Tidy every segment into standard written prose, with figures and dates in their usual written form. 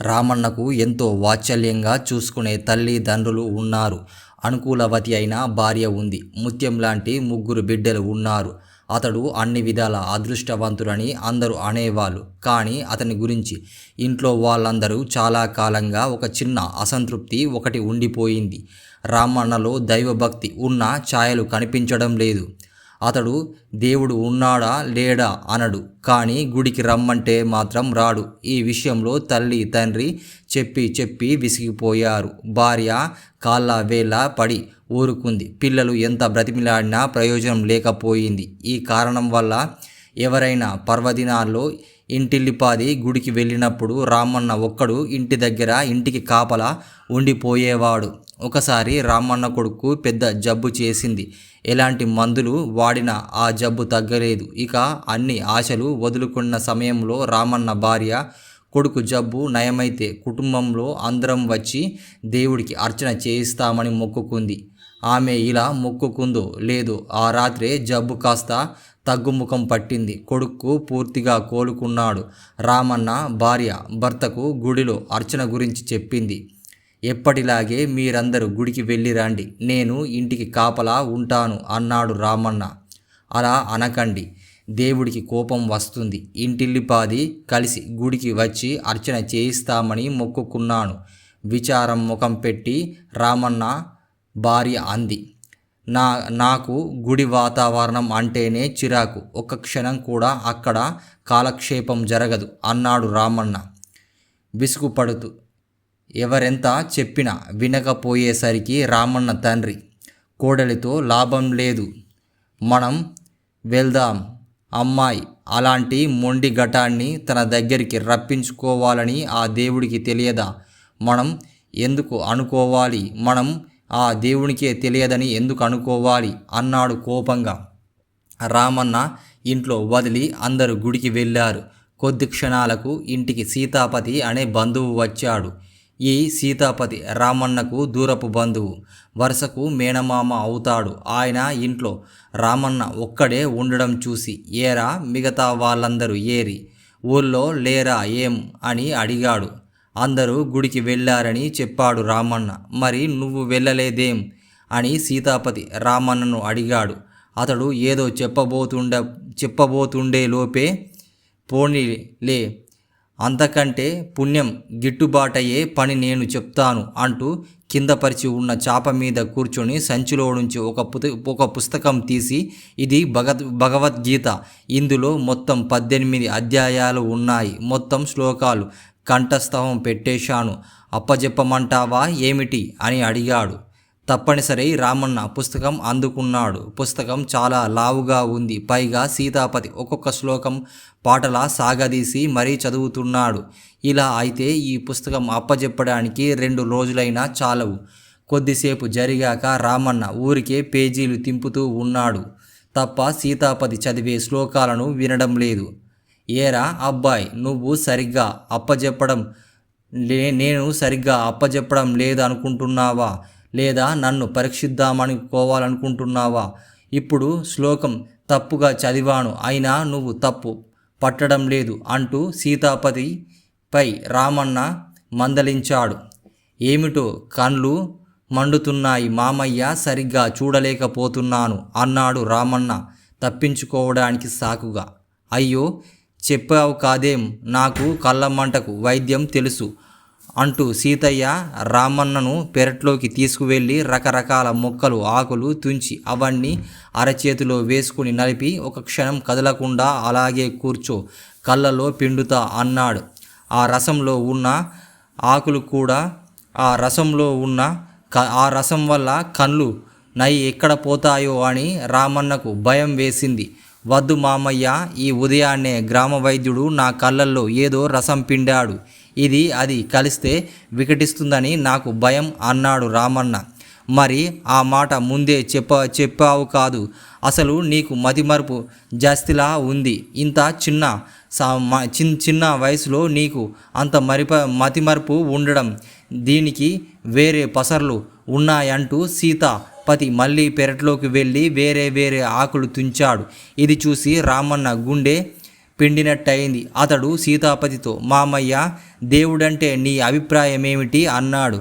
రామన్నకు ఎంతో వాత్సల్యంగా చూసుకునే తల్లిదండ్రులు ఉన్నారు. అనుకూలవతి అయిన భార్య ఉంది. ముత్యం లాంటి ముగ్గురు బిడ్డలు ఉన్నారు. అతడు అన్ని విధాల అదృష్టవంతుడని అందరూ అనేవాళ్ళు. కానీ అతని గురించి ఇంట్లో వాళ్ళందరూ చాలా కాలంగా ఒక చిన్న అసంతృప్తి ఒకటి ఉండిపోయింది. రామన్నలో దైవభక్తి ఉన్న ఛాయలు కనిపించడం లేదు. అతడు దేవుడు ఉన్నాడా లేడా అనడు, కానీ గుడికి రమ్మంటే మాత్రం రాడు. ఈ విషయంలో తల్లి తండ్రి చెప్పి విసిగిపోయారు. భార్య కాళ్ళ వేళ్ళ పడి ఊరుకుంది. పిల్లలు ఎంత బ్రతిమిలాడినా ప్రయోజనం లేకపోయింది. ఈ కారణం వల్ల ఎవరైనా పర్వదినాల్లో ఇంటిల్లిపాది గుడికి వెళ్ళినప్పుడు రామన్న ఒక్కడు ఇంటి దగ్గర ఇంటికి కాపలా ఉండిపోయేవాడు. ఒకసారి రామన్న కొడుకు పెద్ద జబ్బు చేసింది. ఎలాంటి మందులు వాడినా ఆ జబ్బు తగ్గలేదు. ఇక అన్ని ఆశలు వదులుకున్న సమయంలో రామన్న భార్య కొడుకు జబ్బు నయమైతే కుటుంబంలో అందరం వచ్చి దేవుడికి అర్చన చేయిస్తామని మొక్కుకుంది. ఆమె ఇలా మొక్కుకుందో లేదో ఆ రాత్రే జబ్బు కాస్త తగ్గుముఖం పట్టింది. కొడుకు పూర్తిగా కోలుకున్నాడు. రామన్న భార్య భర్తకు గుడిలో అర్చన గురించి చెప్పింది. ఎప్పటిలాగే మీరందరూ గుడికి వెళ్ళి రండి, నేను ఇంటికి కాపలా ఉంటాను అన్నాడు రామన్న. అలా అనకండి, దేవుడికి కోపం వస్తుంది. ఇంటిల్లిపాది కలిసి గుడికి వచ్చి అర్చన చేయిస్తామని మొక్కుకున్నాను. విచారం ముఖం పెట్టి రామన్న భార్య అంది. నాకు గుడి వాతావరణం అంటేనే చిరాకు. ఒక్క క్షణం కూడా అక్కడ కాలక్షేపం జరగదు అన్నాడు రామన్న విసుగుపడుతూ. ఎవరెంత చెప్పినా వినకపోయేసరికి రామన్న తండ్రి, కోడలితో లాభం లేదు, మనం వెళ్దాం. అమ్మాయి అలాంటి మొండి ఘటాన్ని తన దగ్గరికి రప్పించుకోవాలని ఆ దేవుడికి తెలియదా? మనం ఎందుకు అనుకోవాలి? మనం ఆ దేవునికే తెలియదని ఎందుకు అనుకోవాలి అన్నాడు కోపంగా. రామన్న ఇంట్లో వదిలి అందరూ గుడికి వెళ్ళారు. కొద్ది క్షణాలకు ఇంటికి సీతాపతి అనే బంధువు వచ్చాడు. ఈ సీతాపతి రామన్నకు దూరపు బంధువు, వరుసకు మేనమామ అవుతాడు. ఆయన ఇంట్లో రామన్న ఒక్కడే ఉండడం చూసి, ఏరా మిగతా వాళ్ళందరూ ఏరి, ఊళ్ళో లేరా ఏం అని అడిగాడు. అందరూ గుడికి వెళ్ళారని చెప్పాడు రామన్న. మరి నువ్వు వెళ్ళలేదేం అని సీతాపతి రామన్నను అడిగాడు. అతడు ఏదో చెప్పబోతుండే లోపే, పోనీలే, అంతకంటే పుణ్యం గిట్టుబాటయ్యే పని నేను చెప్తాను అంటూ కిందపరిచి ఉన్న చాప మీద కూర్చొని సంచిలో నుంచి ఒక పుస్తకం తీసి, ఇది భగవద్గీత, ఇందులో మొత్తం 18 అధ్యాయాలు ఉన్నాయి, మొత్తం శ్లోకాలు కంఠస్థం పెట్టేశాను, అప్పజెప్పమంటావా ఏమిటి అని అడిగాడు. తప్పనిసరి రామన్న పుస్తకం అందుకున్నాడు. పుస్తకం చాలా లావుగా ఉంది. పైగా సీతాపతి ఒక్కొక్క శ్లోకం పాటలా సాగదీసి మరీ చదువుతున్నాడు. ఇలా అయితే ఈ పుస్తకం అప్పజెప్పడానికి 2 రోజులైనా చాలవు. కొద్దిసేపు జరిగాక రామన్న ఊరికే పేజీలు తింపుతూ ఉన్నాడు తప్ప సీతాపతి చదివే శ్లోకాలను వినడం లేదు. ఏరా అబ్బాయి, నువ్వు సరిగ్గా నేను సరిగ్గా అప్పజెప్పడం లేదనుకుంటున్నావా? లేదా నన్ను పరీక్షిద్దామనుకోవాలనుకుంటున్నావా? ఇప్పుడు శ్లోకం తప్పుగా చదివాను, అయినా నువ్వు తప్పు పట్టడం లేదు అంటూ సీతాపతిపై రామన్న మందలించాడు. ఏమిటో కళ్ళు మండుతున్నాయి మామయ్య, సరిగ్గా చూడలేకపోతున్నాను అన్నాడు రామన్న తప్పించుకోవడానికి సాకుగా. అయ్యో, చెప్పావు కాదేం, నాకు కళ్ళమంటకు వైద్యం తెలుసు అంటూ సీతయ్య రామన్నను పెరట్లోకి తీసుకువెళ్ళి రకరకాల మొక్కలు ఆకులు తుంచి అవన్నీ అరచేతిలో వేసుకుని నలిపి, ఒక క్షణం కదలకుండా అలాగే కూర్చో, కళ్ళలో పిండుతా అన్నాడు. ఆ రసంలో ఉన్న ఆకులు కూడా ఆ రసం వల్ల కళ్ళు నై ఎక్కడ పోతాయో అని రామన్నకు భయం వేసింది. వద్దు మామయ్య, ఈ ఉదయాన్నే గ్రామ వైద్యుడు నా కళ్ళల్లో ఏదో రసం పిండాడు, ఇది అది కలిస్తే వికటిస్తుందని నాకు భయం అన్నాడు రామన్న. మరి ఆ మాట ముందే చెప్పావు కాదు, అసలు నీకు మతిమరుపు జాస్తిలా ఉంది. ఇంత చిన్న వయసులో నీకు అంత మతిమరుపు ఉండడం, దీనికి వేరే పసర్లు ఉన్నాయంటూ సీతాపతి మళ్ళీ పెరట్లోకి వెళ్ళి వేరే ఆకులు తుంచాడు. ఇది చూసి రామన్న గుండె పిండినట్టయింది. అతడు సీతాపతితో, మామయ్య, దేవుడంటే నీ అభిప్రాయమేమిటి అన్నాడు.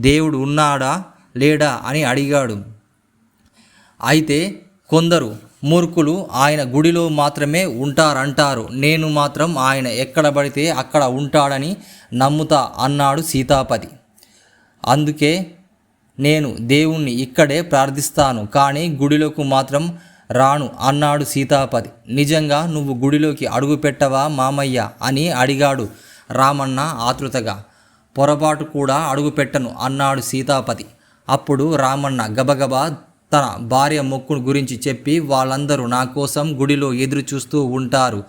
దేవుడు ఉన్నాడా లేడా అని అడిగాడు. అయితే కొందరు మూర్ఖులు ఆయన గుడిలో మాత్రమే ఉంటారంటారు. నేను మాత్రం ఆయన ఎక్కడ పడితే అక్కడ ఉంటాడని నమ్ముతా అన్నాడు సీతాపతి. అందుకే నేను దేవుణ్ణి ఇక్కడే ప్రార్థిస్తాను, కానీ గుడిలోకి మాత్రం రాను అన్నాడు సీతాపతి. నిజంగా నువ్వు గుడిలోకి అడుగు పెట్టవా మామయ్య అని అడిగాడు రామన్న ఆతృతగా. పొరపాటు కూడా అడుగు పెట్టను అన్నాడు సీతాపతి. అప్పుడు రామన్న గబగబా తన భార్య మొక్కు గురించి చెప్పి, వాళ్ళందరూ నా కోసం గుడిలో ఎదురు చూస్తూ ఉంటారు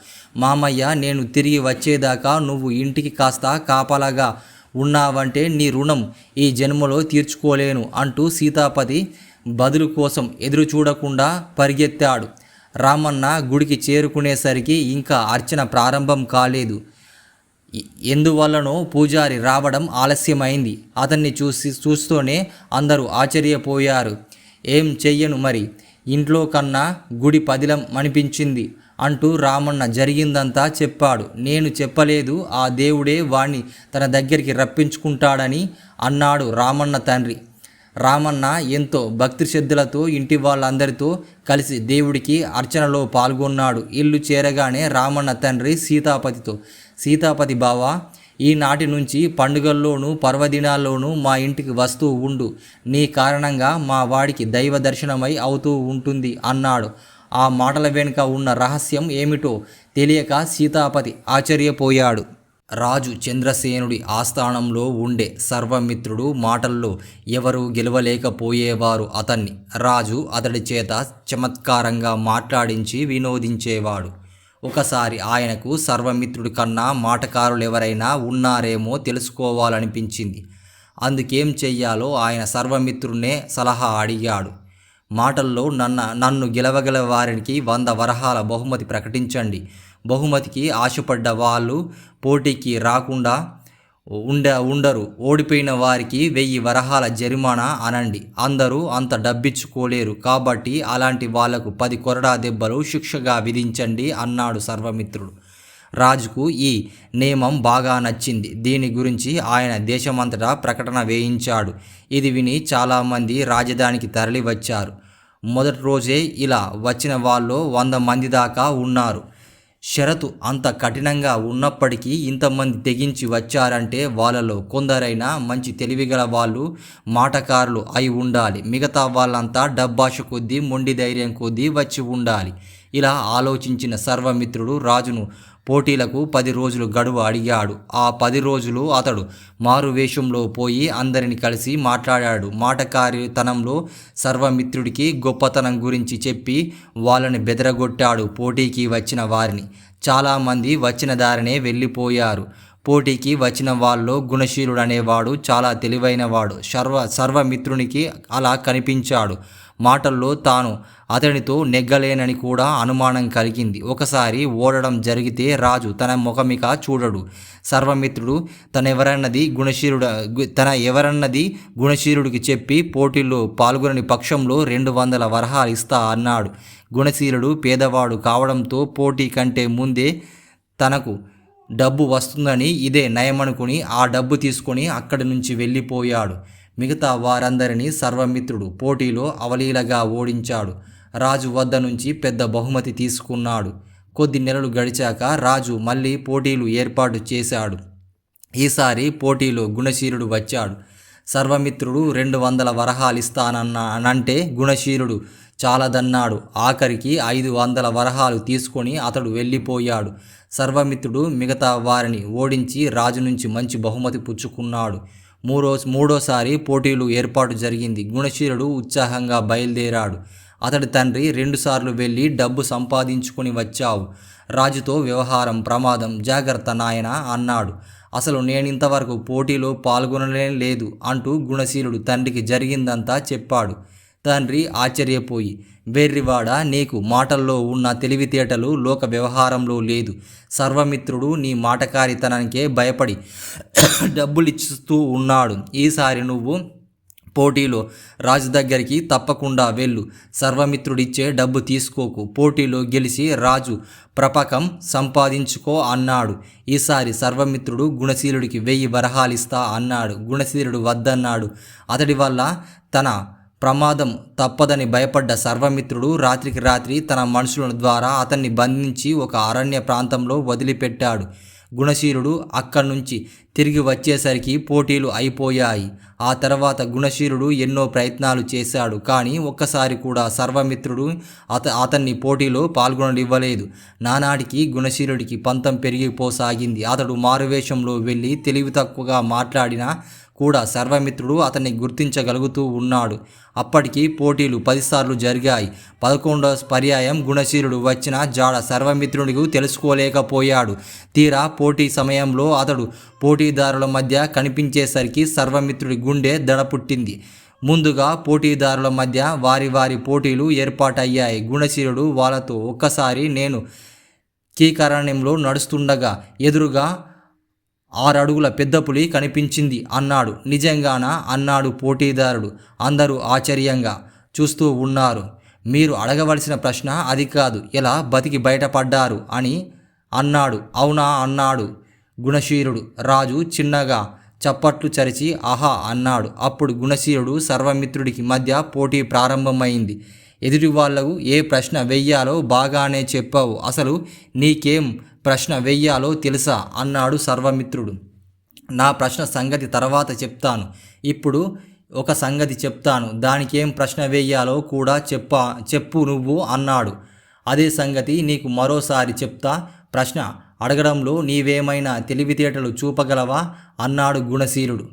మామయ్య, నేను తిరిగి వచ్చేదాకా నువ్వు ఇంటికి కాస్త కాపలాగా ఉన్నావంటే నీ రుణం ఈ జన్మలో తీర్చుకోలేను అంటూ సీతాపతి బదులు కోసం ఎదురు చూడకుండా పరిగెత్తాడు. రామన్న గుడికి చేరుకునేసరికి ఇంకా అర్చన ప్రారంభం కాలేదు. ఎందువల్లనో పూజారి రావడం ఆలస్యమైంది. అతన్ని చూస్తూనే అందరూ ఆశ్చర్యపోయారు. ఏం చెయ్యను మరి, ఇంట్లో కన్నా గుడి పదిలం అనిపించింది అంటూ రామన్న జరిగిందంతా చెప్పాడు. నేను చెప్పలేదు, ఆ దేవుడే వాణ్ణి తన దగ్గరికి రప్పించుకుంటాడని అన్నాడు రామన్న తండ్రి. రామన్న ఎంతో భక్తి శ్రద్ధలతో ఇంటి వాళ్ళందరితో కలిసి దేవుడికి అర్చనలో పాల్గొన్నాడు. ఇల్లు చేరగానే రామన్న తండ్రి సీతాపతితో, సీతాపతి బావా, ఈనాటి నుంచి పండుగల్లోనూ పర్వదినాల్లోనూ మా ఇంటికి వస్తూ ఉండు. నీ కారణంగా మా వాడికి దైవ దర్శనమై అవుతూ ఉంటుంది అన్నాడు. ఆ మాటల వెనుక ఉన్న రహస్యం ఏమిటో తెలియక సీతాపతి ఆశ్చర్యపోయాడు. రాజు చంద్రసేనుడి ఆస్థానంలో ఉండే సర్వమిత్రుడు మాటల్లో ఎవరూ గెలవలేకపోయేవారు అతన్ని. రాజు అతడి చేత చమత్కారంగా మాట్లాడించి వినోదించేవాడు. ఒకసారి ఆయనకు సర్వమిత్రుడి కన్నా మాటకారులెవరైనా ఉన్నారేమో తెలుసుకోవాలనిపించింది. అందుకేం చెయ్యాలో ఆయన సర్వమిత్రుడినే సలహా అడిగాడు. మాటల్లో నన్ను గెలవగల వారికి 100 వరహాల బహుమతి ప్రకటించండి. బహుమతికి ఆశపడ్డ వాళ్ళు పోటీకి రాకుండా ఉండరు. ఓడిపోయిన వారికి 1000 వరహాల జరిమానా అనండి. అందరూ అంత డబ్బిచ్చుకోలేరు కాబట్టి అలాంటి వాళ్లకు 10 కొరడా దెబ్బలు శిక్షగా విధించండి అన్నాడు సర్వమిత్రుడు. రాజుకు ఈ నియమం బాగా నచ్చింది. దీని గురించి ఆయన దేశమంతటా ప్రకటన వేయించాడు. ఇది విని చాలామంది రాజధానికి తరలి వచ్చారు. మొదటి రోజే ఇలా వచ్చిన వాళ్ళు 100 మంది దాకా ఉన్నారు. షరతు అంత కఠినంగా ఉన్నప్పటికీ ఇంతమంది తెగించి వచ్చారంటే వాళ్ళలో కొందరైనా మంచి తెలివిగల వాళ్ళు, మాటకారులు అయి ఉండాలి. మిగతా వాళ్ళంతా డబ్బాష కొద్దీ, మొండి ధైర్యం కొద్దీ వచ్చి ఉండాలి. ఇలా ఆలోచించిన సర్వమిత్రుడు రాజును పోటీలకు 10 రోజులు గడువు అడిగాడు. ఆ 10 రోజులు అతడు మారువేషంలో పోయి అందరిని కలిసి మాట్లాడాడు. మాటకారితనంలో సర్వమిత్రుడికి గొప్పతనం గురించి చెప్పి వాళ్ళని బెదరగొట్టాడు. పోటీకి వచ్చిన వారిని చాలామంది వచ్చిన దారినే వెళ్ళిపోయారు. పోటీకి వచ్చిన వాళ్ళలో గుణశీలుడు అనేవాడు చాలా తెలివైనవాడు. సర్వమిత్రునికి అలా కనిపించాడు. మాటల్లో తాను అతనితో నెగ్గలేనని కూడా అనుమానం కలిగింది. ఒకసారి ఓడడం జరిగితే రాజు తన ముఖమిక చూడడు. సర్వమిత్రుడు తన ఎవరన్నది గుణశీలుడికి చెప్పి పోటీల్లో పాల్గొనని పక్షంలో 200 వరహాలు ఇస్తా అన్నాడు. గుణశీలుడు పేదవాడు కావడంతో పోటీ కంటే ముందే తనకు డబ్బు వస్తుందని ఇదే నయమనుకుని ఆ డబ్బు తీసుకొని అక్కడి నుంచి వెళ్ళిపోయాడు. మిగతా వారందరినీ సర్వమిత్రుడు పోటీలో అవలీలగా ఓడించాడు. రాజు వద్ద నుంచి పెద్ద బహుమతి తీసుకున్నాడు. కొద్ది నెలలు గడిచాక రాజు మళ్ళీ పోటీలు ఏర్పాటు చేశాడు. ఈసారి పోటీలో గుణశీలుడు వచ్చాడు. సర్వమిత్రుడు 200 వరహాలు ఇస్తానంటే గుణశీలుడు చాలదన్నాడు. ఆఖరికి 500 వరహాలు తీసుకొని అతడు వెళ్ళిపోయాడు. సర్వమిత్రుడు మిగతా వారిని ఓడించి రాజు నుంచి మంచి బహుమతి పుచ్చుకున్నాడు. మూడోసారి పోటీలు ఏర్పాటు జరిగింది. గుణశీలుడు ఉత్సాహంగా బయలుదేరాడు. అతడి తండ్రి 2 సార్లు వెళ్ళి డబ్బు సంపాదించుకొని వచ్చావు. రాజుతో వ్యవహారం ప్రమాదం, జాగ్రత్త నాయనా అన్నాడు. అసలు నేనింతవరకు పోటీలో పాల్గొనలేం లేదు అంటూ గుణశీలుడు తండ్రికి జరిగిందంతా చెప్పాడు. తండ్రి ఆశ్చర్యపోయి, వెర్రివాడా, నీకు మాటల్లో ఉన్న తెలివితేటలు లోక వ్యవహారంలో లేదు. సర్వమిత్రుడు నీ మాటకారితనానికే భయపడి డబ్బులిస్తూ ఉన్నాడు. ఈసారి నువ్వు పోటీలో రాజు దగ్గరికి తప్పకుండా వెళ్ళు. సర్వమిత్రుడిచ్చే డబ్బు తీసుకోకు. పోటీలో గెలిచి రాజు ప్రపకం సంపాదించుకో అన్నాడు. ఈసారి సర్వమిత్రుడు గుణశీలుడికి 1000 వరహాలిస్తా అన్నాడు. గుణశీలుడు వద్దన్నాడు. అతడి వల్ల తన ప్రమాదం తప్పదని భయపడ్డ సర్వమిత్రుడు రాత్రికి రాత్రి తన మనుషుల ద్వారా అతన్ని బంధించి ఒక అరణ్య ప్రాంతంలో వదిలిపెట్టాడు. గుణశీలుడు అక్కడి నుంచి తిరిగి వచ్చేసరికి పోటీలు అయిపోయాయి. ఆ తర్వాత గుణశీలుడు ఎన్నో ప్రయత్నాలు చేశాడు. కానీ ఒక్కసారి కూడా సర్వమిత్రుడు అతన్ని పోటీలో పాల్గొననివ్వలేదు. నానాటికి గుణశీలుడికి పంతం పెరిగిపోసాగింది. అతడు మారువేషంలో వెళ్ళి తెలివి తక్కువగా మాట్లాడినా కూడా సర్వమిత్రుడు అతన్ని గుర్తించగలుగుతూ ఉన్నాడు. అప్పటికి పోటీలు 10 సార్లు జరిగాయి. 11వ పర్యాయం గుణశీలుడు వచ్చిన జాడ సర్వమిత్రుడికి తెలుసుకోలేకపోయాడు. తీరా పోటీ సమయంలో అతడు పోటీదారుల మధ్య కనిపించేసరికి సర్వమిత్రుడి గుండె దడపుట్టింది. ముందుగా పోటీదారుల మధ్య వారి పోటీలు ఏర్పాటయ్యాయి. గుణశీలుడు వాళ్ళతో, ఒక్కసారి నేను కీకారణ్యంలో నడుస్తుండగా ఎదురుగా 6 అడుగుల పెద్ద పులి కనిపించింది అన్నాడు. నిజంగానా అన్నాడు పోటీదారుడు. అందరూ ఆశ్చర్యంగా చూస్తూ ఉన్నారు. మీరు అడగవలసిన ప్రశ్న అది కాదు, ఎలా బతికి బయటపడ్డారు అని అన్నాడు. అవునా అన్నాడు గుణశీలుడు. రాజు చిన్నగా చప్పట్లు చరిచి ఆహా అన్నాడు. అప్పుడు గుణశీలుడు సర్వమిత్రుడికి మధ్య పోటీ ప్రారంభమైంది. ఎదుటి వాళ్లకు ఏ ప్రశ్న వెయ్యాలో బాగానే చెప్పావు, అసలు నీకేం ప్రశ్న వెయ్యాలో తెలుసా అన్నాడు సర్వమిత్రుడు. నా ప్రశ్న సంగతి తర్వాత చెప్తాను, ఇప్పుడు ఒక సంగతి చెప్తాను, దానికేం ప్రశ్న వెయ్యాలో కూడా చెప్పు నువ్వు అన్నాడు. అదే సంగతి నీకు మరోసారి చెప్తా, ప్రశ్న అడగడంలో నీవేమైనా తెలివితేటలు చూపగలవా అన్నాడు గుణశీలుడు.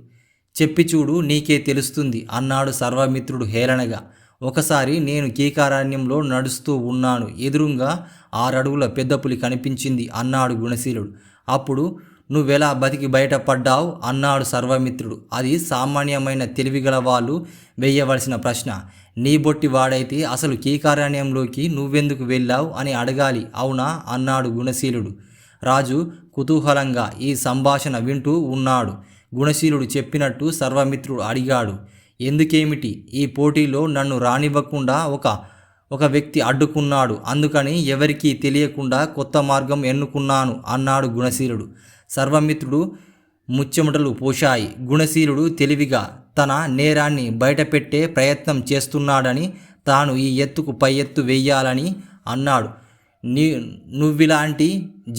చెప్పి చూడు, నీకే తెలుస్తుంది అన్నాడు సర్వమిత్రుడు హేళనగా. ఒకసారి నేను కీకారణ్యంలో నడుస్తూ ఉన్నాను. ఎదురుగా 6 అడుగుల పెద్ద పులి కనిపించింది అన్నాడు గుణశీలుడు. అప్పుడు నువ్వెలా బతికి బయటపడ్డావు అన్నాడు సర్వమిత్రుడు. అది సామాన్యమైన తెలివిగల వాళ్ళు వేయవలసిన ప్రశ్న. నీ బొట్టి వాడైతే అసలు కీకారణ్యంలోకి నువ్వెందుకు వెళ్ళావు అని అడగాలి, అవునా అన్నాడు గుణశీలుడు. రాజు కుతూహలంగా ఈ సంభాషణ వింటూ ఉన్నాడు. గుణశీలుడు చెప్పినట్టు సర్వమిత్రుడు అడిగాడు. ఎందుకేమిటి? ఈ పోటీలో నన్ను రానివ్వకుండా ఒక వ్యక్తి అడ్డుకున్నాడు, అందుకని ఎవరికీ తెలియకుండా కొత్త మార్గం ఎన్నుకున్నాను అన్నాడు గుణశీలుడు. సర్వమిత్రుడు ముచ్చెమటలు పోశాయి. గుణశీలుడు తెలివిగా తన నేరాన్ని బయటపెట్టే ప్రయత్నం చేస్తున్నాడని, తాను ఈ ఎత్తుకు పై ఎత్తు వెయ్యాలని అన్నాడు. నువ్విలాంటి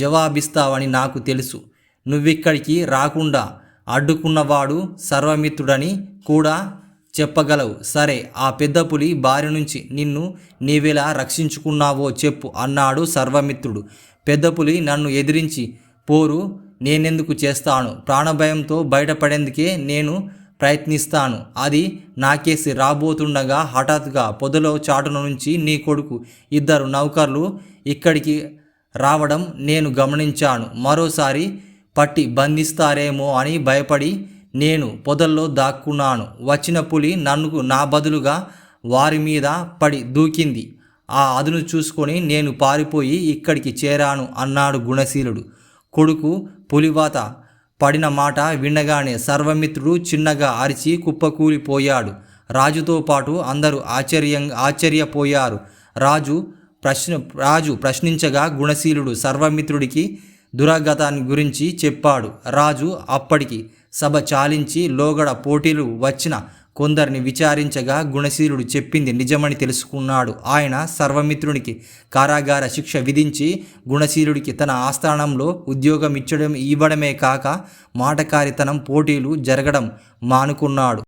జవాబిస్తావని నాకు తెలుసు. నువ్విక్కడికి రాకుండా అడ్డుకున్నవాడు సర్వమిత్రుడని కూడా చెప్పగలవు. సరే, ఆ పెద్ద పులి బారి నుంచి నిన్ను నీవెలా రక్షించుకున్నావో చెప్పు అన్నాడు సర్వమిత్రుడు. పెద్ద పులి నన్ను ఎదిరించి పోరు నేనెందుకు చేస్తాను? ప్రాణభయంతో బయటపడేందుకే నేను ప్రయత్నిస్తాను. అది నాకేసి రాబోతుండగా హఠాత్తుగా పొదలో చాటున నుంచి నీ కొడుకు 2 నౌకర్లు ఇక్కడికి రావడం నేను గమనించాను. మరోసారి పట్టి బంధిస్తారేమో అని భయపడి నేను పొదల్లో దాక్కున్నాను. వచ్చిన పులి నా బదులుగా వారి మీద పడి దూకింది. ఆ అదును చూసుకొని నేను పారిపోయి ఇక్కడికి చేరాను అన్నాడు గుణశీలుడు. కొడుకు పులివాత పడిన మాట వినగానే సర్వమిత్రుడు చిన్నగా అరిచి కుప్పకూలిపోయాడు. రాజుతో పాటు అందరూ ఆశ్చర్యపోయారు. రాజు ప్రశ్నించగా గుణశీలుడు సర్వమిత్రుడికి దురాగతాన్ని గురించి చెప్పాడు. రాజు అప్పటికి సభ చాలించి లోగడ పోటీలు వచ్చిన కొందరిని విచారించగా గుణశీలుడు చెప్పింది నిజమని తెలుసుకున్నాడు. ఆయన సర్వమిత్రునికి కారాగార శిక్ష విధించి గుణశీలుడికి తన ఆస్థానంలో ఉద్యోగం ఇవ్వడమే కాక మాటకారితనం పోటీలు జరగడం మానుకున్నాడు.